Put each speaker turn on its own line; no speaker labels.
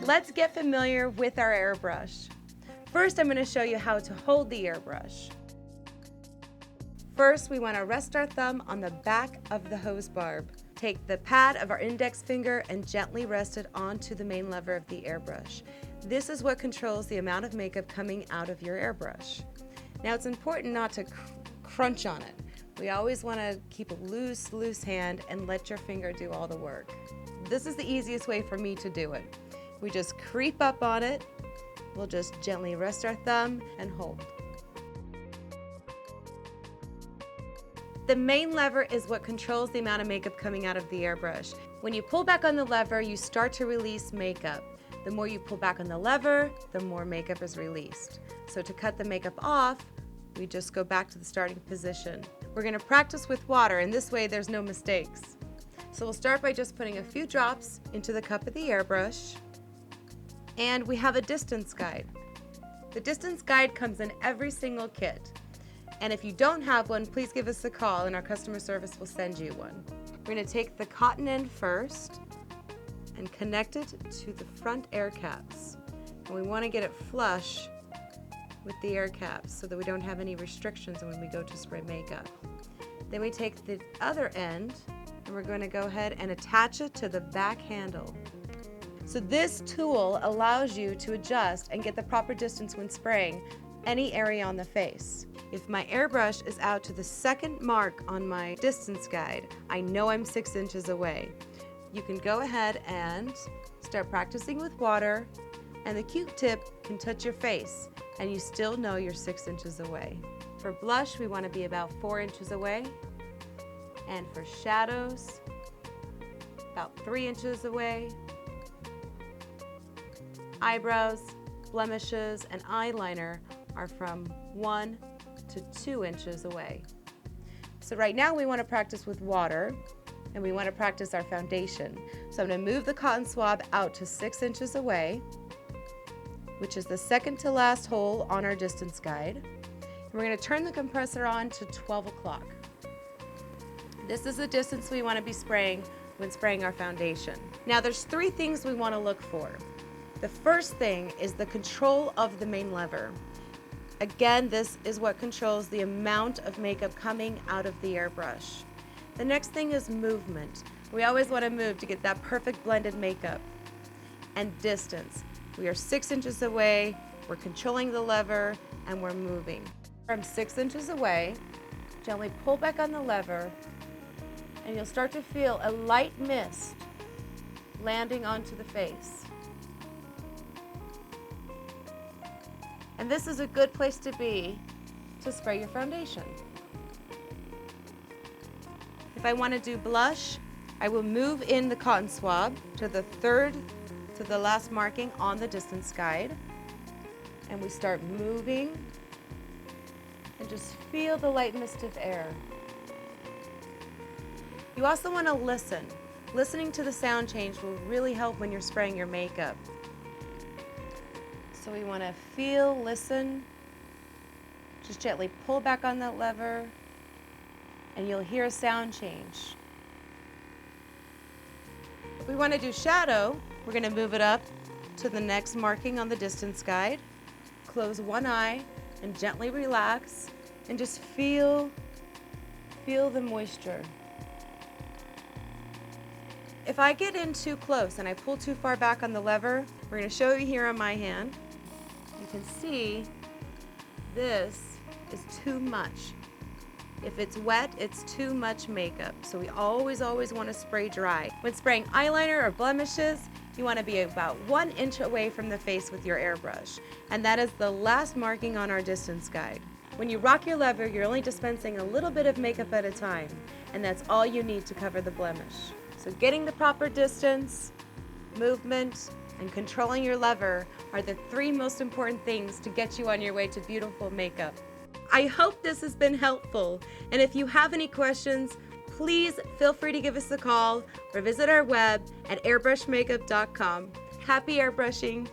Let's get familiar with our airbrush. First, I'm going to show you how to hold the airbrush. First, we want to rest our thumb on the back of the hose barb. Take the pad of our index finger and gently rest it onto the main lever of the airbrush. This is what controls the amount of makeup coming out of your airbrush. Now, it's important not to crunch on it. We always want to keep a loose hand and let your finger do all the work. This is the easiest way for me to do it. We just creep up on it. We'll just gently rest our thumb and hold. The main lever is what controls the amount of makeup coming out of the airbrush. When you pull back on the lever, you start to release makeup. The more you pull back on the lever, the more makeup is released. So to cut the makeup off, we just go back to the starting position. We're going to practice with water, and this way there's no mistakes. So we'll start by just putting a few drops into the cup of the airbrush. And we have a distance guide. The distance guide comes in every single kit. And if you don't have one, please give us a call and our customer service will send you one. We're going to take the cotton end first and connect it to the front air caps. And we want to get it flush with the air caps so that we don't have any restrictions when we go to spray makeup. Then we take the other end and we're going to go ahead and attach it to the back handle. So this tool allows you to adjust and get the proper distance when spraying any area on the face. If my airbrush is out to the second mark on my distance guide, I know I'm 6 inches away. You can go ahead and start practicing with water, and the Q-tip can touch your face, and you still know you're 6 inches away. For blush, we want to be about 4 inches away, and for shadows, about 3 inches away. Eyebrows, blemishes, and eyeliner are from 1 to 2 inches away. So right now we want to practice with water, and we want to practice our foundation. So I'm going to move the cotton swab out to 6 inches away, which is the second to last hole on our distance guide. And we're going to turn the compressor on to 12 o'clock. This is the distance we want to be spraying when spraying our foundation. Now there's 3 things we want to look for. The first thing is the control of the main lever. Again, this is what controls the amount of makeup coming out of the airbrush. The next thing is movement. We always want to move to get that perfect blended makeup. And distance. We are 6 inches away, we're controlling the lever, and we're moving. From 6 inches away, gently pull back on the lever, and you'll start to feel a light mist landing onto the face. And this is a good place to be to spray your foundation. If I want to do blush, I will move in the cotton swab to the third to the last marking on the distance guide. And we start moving and just feel the light mist of air. You also want to listen. Listening to the sound change will really help when you're spraying your makeup. So we want to feel, listen, just gently pull back on that lever, and you'll hear a sound change. If we want to do shadow, we're going to move it up to the next marking on the distance guide. Close one eye and gently relax, and just feel the moisture. If I get in too close and I pull too far back on the lever, we're going to show you here on my hand. You can see this is too much. If it's wet, it's too much makeup. So we always want to spray dry. When spraying eyeliner or blemishes, you want to be about 1 inch away from the face with your airbrush. And that is the last marking on our distance guide. When you rock your lever, you're only dispensing a little bit of makeup at a time, and that's all you need to cover the blemish. So getting the proper distance, movement, and controlling your lever are the 3 most important things to get you on your way to beautiful makeup. I hope this has been helpful, and if you have any questions, please feel free to give us a call or visit our web at airbrushmakeup.com. Happy airbrushing!